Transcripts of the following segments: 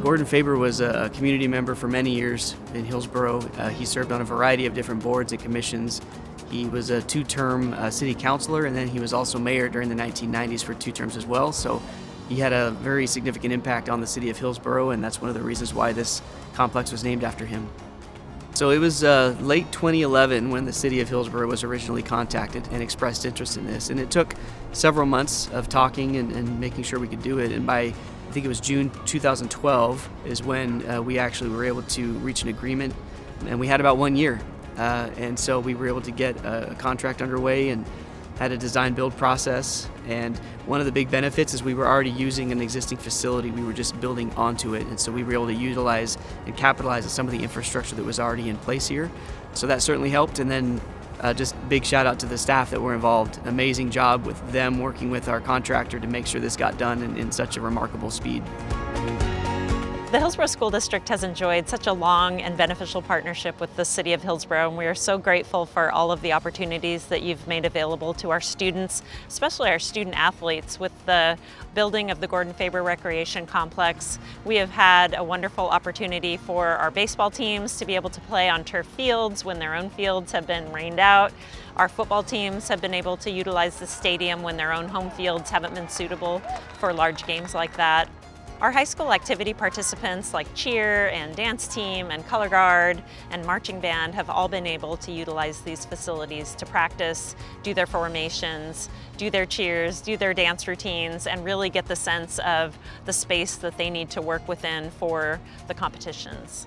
Gordon Faber was a community member for many years in Hillsboro. He served on a variety of different boards and commissions. He was a two-term city councilor, and then he was also mayor during the 1990s for 2 terms as well. So he had a very significant impact on the city of Hillsboro, and that's one of the reasons why this complex was named after him. So it was late 2011 when the city of Hillsboro was originally contacted and expressed interest in this. And it took several months of talking and making sure we could do it. And by, I think it was June 2012 is when we actually were able to reach an agreement. And we had about 1 year. And so we were able to get a contract underway and had a design build process. And one of the big benefits is we were already using an existing facility. We were just building onto it. And so we were able to utilize and capitalize on some of the infrastructure that was already in place here. So that certainly helped. And then just big shout out to the staff that were involved. Amazing job with them working with our contractor to make sure this got done in such a remarkable speed. The Hillsboro School District has enjoyed such a long and beneficial partnership with the City of Hillsboro, and we are so grateful for all of the opportunities that you've made available to our students, especially our student athletes. With the building of the Gordon Faber Recreation Complex, we have had a wonderful opportunity for our baseball teams to be able to play on turf fields when their own fields have been rained out. Our football teams have been able to utilize the stadium when their own home fields haven't been suitable for large games like that. Our high school activity participants like cheer and dance team and color guard and marching band have all been able to utilize these facilities to practice, do their formations, do their cheers, do their dance routines, and really get the sense of the space that they need to work within for the competitions.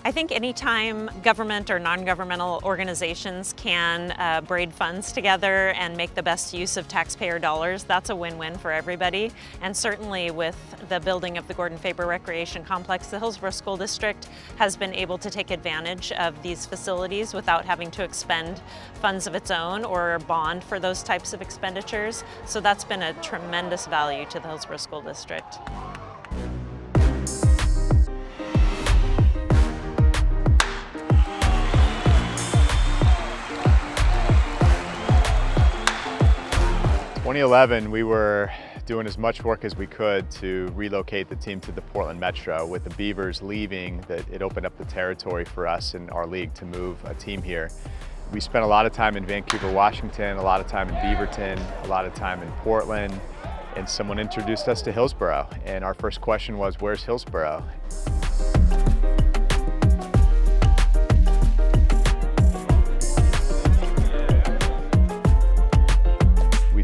I think anytime government or non-governmental organizations can braid funds together and make the best use of taxpayer dollars, that's a win-win for everybody. And certainly with the building of the Gordon Faber Recreation Complex, the Hillsboro School District has been able to take advantage of these facilities without having to expend funds of its own or bond for those types of expenditures. So that's been a tremendous value to the Hillsboro School District. In 2011, we were doing as much work as we could to relocate the team to the Portland Metro. With the Beavers leaving, that it opened up the territory for us in our league to move a team here. We spent a lot of time in Vancouver, Washington, a lot of time in Beaverton, a lot of time in Portland, and someone introduced us to Hillsboro. And our first question was, where's Hillsboro?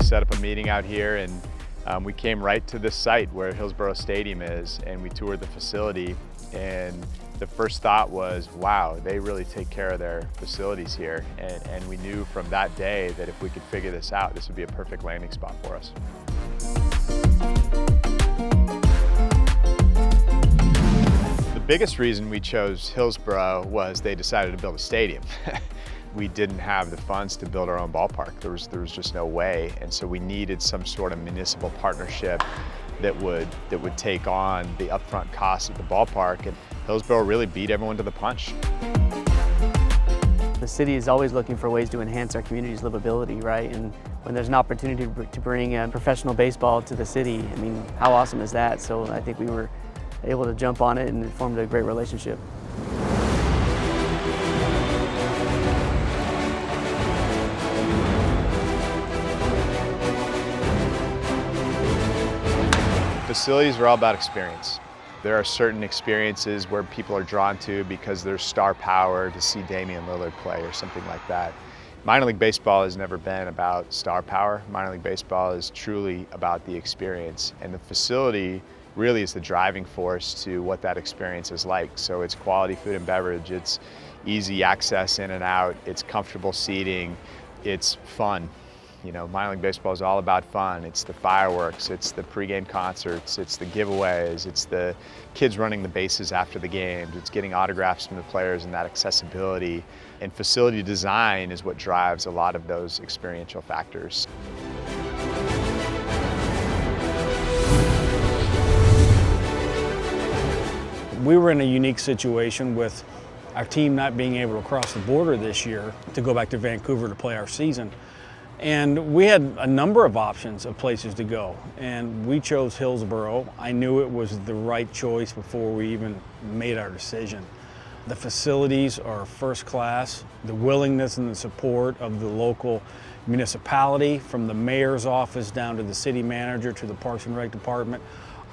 Set up a meeting out here, and we came right to this site where Hillsboro Stadium is, and we toured the facility, and the first thought was, wow, they really take care of their facilities here, and we knew from that day that if we could figure this out, this would be a perfect landing spot for us. The biggest reason we chose Hillsboro was they decided to build a stadium. We didn't have the funds to build our own ballpark. There was just no way, and so we needed some sort of municipal partnership that would take on the upfront costs of the ballpark, and Hillsboro really beat everyone to the punch. The city is always looking for ways to enhance our community's livability, right? And when there's an opportunity to bring professional baseball to the city, I mean, how awesome is that? So I think we were able to jump on it, and it formed a great relationship. Facilities are all about experience. There are certain experiences where people are drawn to because there's star power to see Damian Lillard play or something like that. Minor league baseball has never been about star power. Minor league baseball is truly about the experience, and the facility really is the driving force to what that experience is like. So it's quality food and beverage, it's easy access in and out, it's comfortable seating, it's fun. You know, minor league baseball is all about fun. It's the fireworks, it's the pregame concerts, it's the giveaways, it's the kids running the bases after the games, it's getting autographs from the players and that accessibility. And facility design is what drives a lot of those experiential factors. We were in a unique situation with our team not being able to cross the border this year to go back to Vancouver to play our season. And we had a number of options of places to go, and we chose Hillsborough. I knew it was the right choice before we even made our decision. The facilities are first class. The willingness and the support of the local municipality, from the mayor's office down to the city manager to the Parks and Rec department,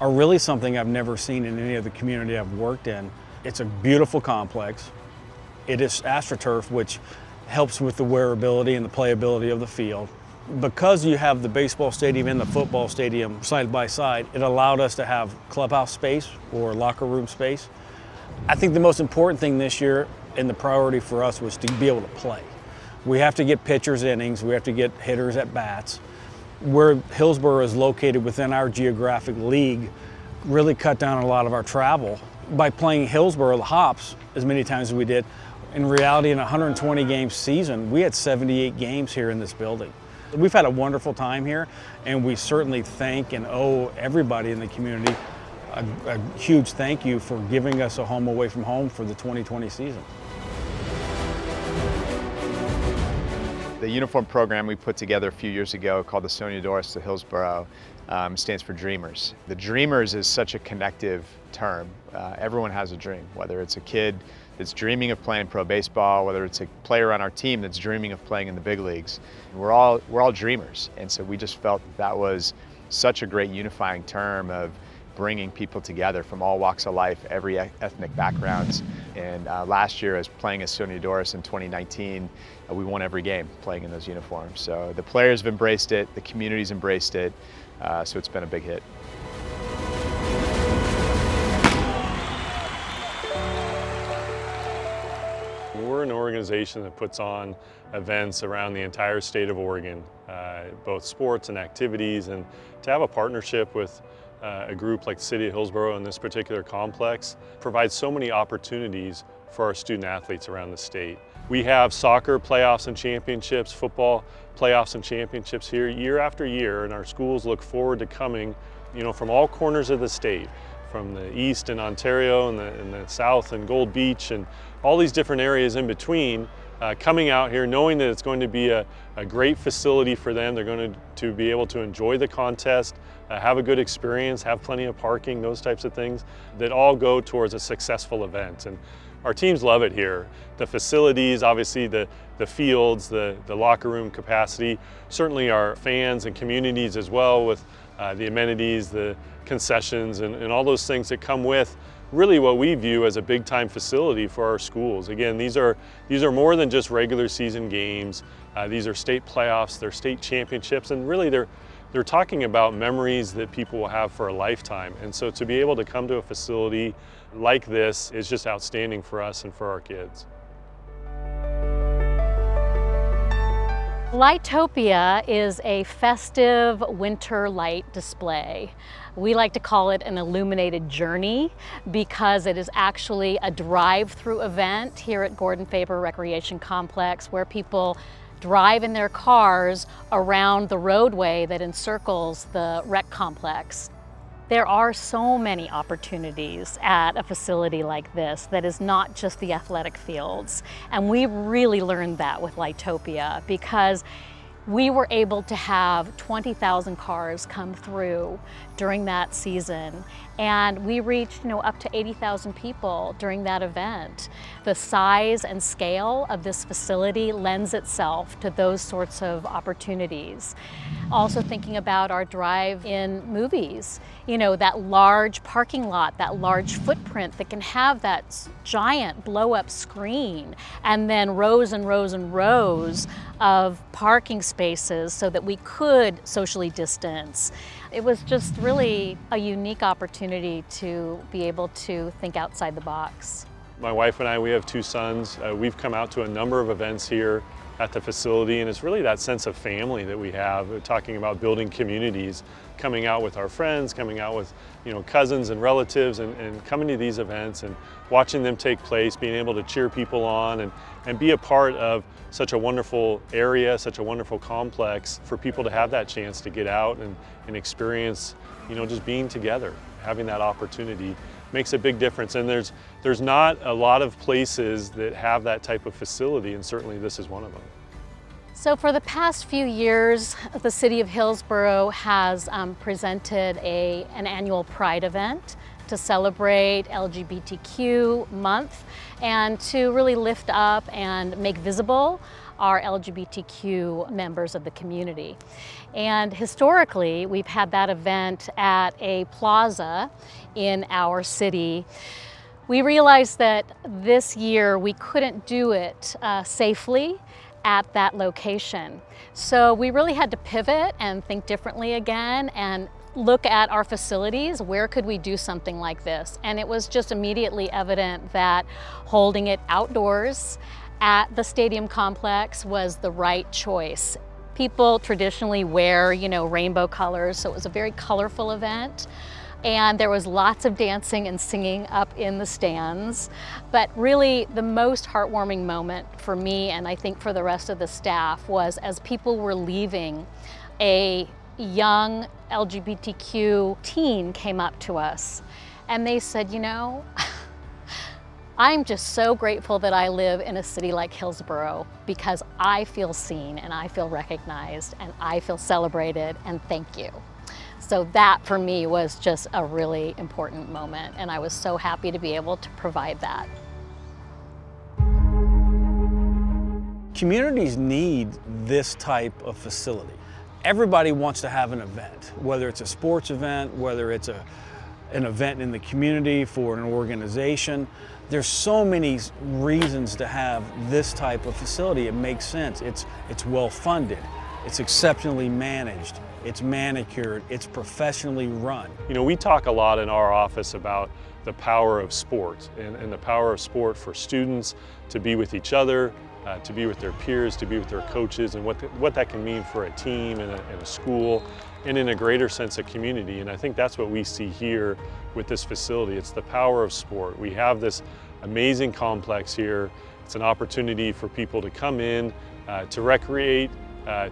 are really something I've never seen in any other community I've worked in. It's a beautiful complex. It is AstroTurf, which helps with the wearability and the playability of the field. Because you have the baseball stadium and the football stadium side by side, it allowed us to have clubhouse space or locker room space. I think the most important thing this year and the priority for us was to be able to play. We have to get pitchers innings, we have to get hitters at bats. Where Hillsborough is located within our geographic league really cut down a lot of our travel. By playing Hillsborough, the Hops, as many times as we did, in reality, in a 120-game season, we had 78 games here in this building. We've had a wonderful time here, and we certainly thank and owe everybody in the community a huge thank you for giving us a home away from home for the 2020 season. The uniform program we put together a few years ago called the Sonia Doris to Hillsborough stands for Dreamers. The Dreamers is such a connective term. Everyone has a dream, whether it's a kid that's dreaming of playing pro baseball, whether it's a player on our team that's dreaming of playing in the big leagues. We're all dreamers, and so we just felt that was such a great unifying term of bringing people together from all walks of life, every ethnic backgrounds. And last year, as playing as Sonia Doris in 2019, we won every game playing in those uniforms. So the players have embraced it, the community's embraced it, so it's been a big hit. We're an organization that puts on events around the entire state of Oregon, both sports and activities, and to have a partnership with a group like the City of Hillsborough in this particular complex provides so many opportunities for our student athletes around the state. We have soccer playoffs and championships, football playoffs and championships here year after year, and our schools look forward to coming, from all corners of the state, from the east in Ontario and the south in Gold Beach and all these different areas in between, coming out here knowing that it's going to be a great facility for them. They're going to be able to enjoy the contest, have a good experience, have plenty of parking, those types of things that all go towards a successful event. And our teams love it here. The facilities, obviously the fields, the locker room capacity, certainly our fans and communities as well with the amenities, the concessions, and all those things that come with really what we view as a big time facility for our schools. Again, these are more than just regular season games. These are state playoffs, they're state championships, and really they're talking about memories that people will have for a lifetime. And so to be able to come to a facility like this is just outstanding for us and for our kids. Lightopia is a festive winter light display. We like to call it an illuminated journey because it is actually a drive-through event here at Gordon Faber Recreation Complex where people drive in their cars around the roadway that encircles the rec complex. There are so many opportunities at a facility like this that is not just the athletic fields. And we really learned that with Lightopia because we were able to have 20,000 cars come through during that season. And we reached up to 80,000 people during that event. The size and scale of this facility lends itself to those sorts of opportunities. Also thinking about our drive-in movies, that large parking lot, that large footprint that can have that giant blow-up screen, and then rows and rows and rows of parking spaces so that we could socially distance. It was just really a unique opportunity to be able to think outside the box. My wife and I, we have two sons. We've come out to a number of events here at the facility, and it's really that sense of family that we have. We're talking about building communities, coming out with our friends, coming out with cousins and relatives, and coming to these events and watching them take place, being able to cheer people on and be a part of such a wonderful area, such a wonderful complex for people to have that chance to get out and experience, just being together, having that opportunity makes a big difference. And there's not a lot of places that have that type of facility, and certainly this is one of them. So for the past few years, the City of Hillsborough has presented an annual Pride event to celebrate LGBTQ month and to really lift up and make visible our LGBTQ members of the community. And historically, we've had that event at a plaza in our city. We realized that this year we couldn't do it safely at that location. So we really had to pivot and think differently again and look at our facilities. Where could we do something like this? And it was just immediately evident that holding it outdoors at the stadium complex was the right choice. People traditionally wear, rainbow colors, so it was a very colorful event. And there was lots of dancing and singing up in the stands. But really the most heartwarming moment for me, and I think for the rest of the staff, was as people were leaving, a young LGBTQ teen came up to us and they said, I'm just so grateful that I live in a city like Hillsborough because I feel seen and I feel recognized and I feel celebrated, and thank you. So that for me was just a really important moment, and I was so happy to be able to provide that. Communities need this type of facility. Everybody wants to have an event, whether it's a sports event, whether it's an event in the community for an organization. There's so many reasons to have this type of facility. It makes sense. It's well funded. It's exceptionally managed. It's manicured. It's professionally run. We talk a lot in our office about the power of sport and the power of sport for students to be with each other, to be with their peers, to be with their coaches, and what that can mean for a team and a school, and in a greater sense of community. And I think that's what we see here with this facility. It's the power of sport. We have this amazing complex here. It's an opportunity for people to come in, to recreate,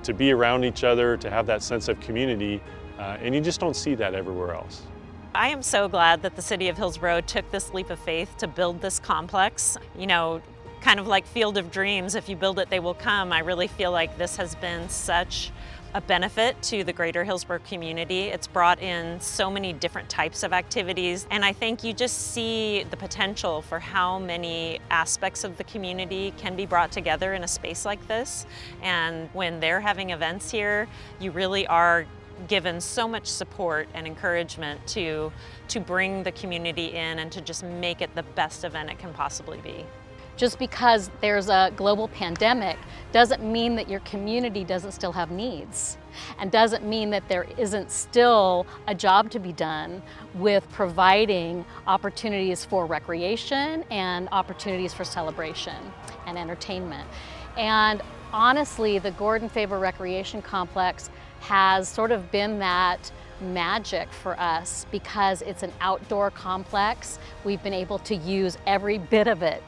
to be around each other, to have that sense of community, and you just don't see that everywhere else. I am so glad that the City of Hillsborough took this leap of faith to build this complex. Kind of like Field of Dreams, if you build it, they will come. I really feel like this has been such a benefit to the greater Hillsborough community. It's brought in so many different types of activities, and I think you just see the potential for how many aspects of the community can be brought together in a space like this. And when they're having events here, you really are given so much support and encouragement to bring the community in and to just make it the best event it can possibly be. Just because there's a global pandemic doesn't mean that your community doesn't still have needs, and doesn't mean that there isn't still a job to be done with providing opportunities for recreation and opportunities for celebration and entertainment. And honestly, the Gordon Faber Recreation Complex has sort of been that magic for us because it's an outdoor complex. We've been able to use every bit of it,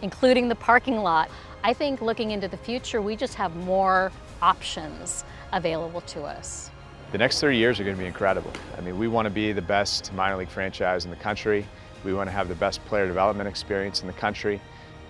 including the parking lot. I think looking into the future, we just have more options available to us. The next 30 years are going to be incredible. We want to be the best minor league franchise in the country. We want to have the best player development experience in the country.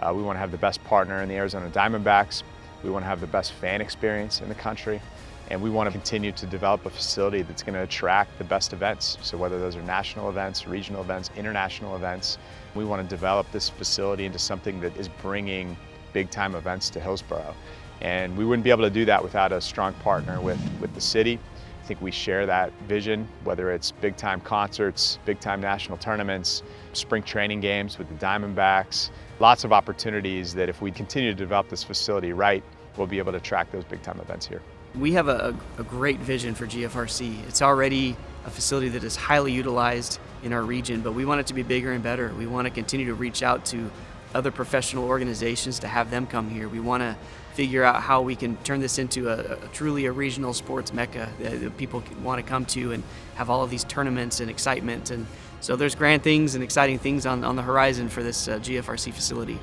We want to have the best partner in the Arizona Diamondbacks. We want to have the best fan experience in the country. And we want to continue to develop a facility that's going to attract the best events. So whether those are national events, regional events, international events, we want to develop this facility into something that is bringing big time events to Hillsborough. And we wouldn't be able to do that without a strong partner with the city. I think we share that vision, whether it's big time concerts, big time national tournaments, spring training games with the Diamondbacks, lots of opportunities that if we continue to develop this facility right, we'll be able to attract those big time events here. We have a great vision for GFRC. It's already a facility that is highly utilized in our region, but we want it to be bigger and better. We want to continue to reach out to other professional organizations to have them come here. We want to figure out how we can turn this into a truly a regional sports mecca that people want to come to and have all of these tournaments and excitement. And so there's grand things and exciting things on the horizon for this GFRC facility.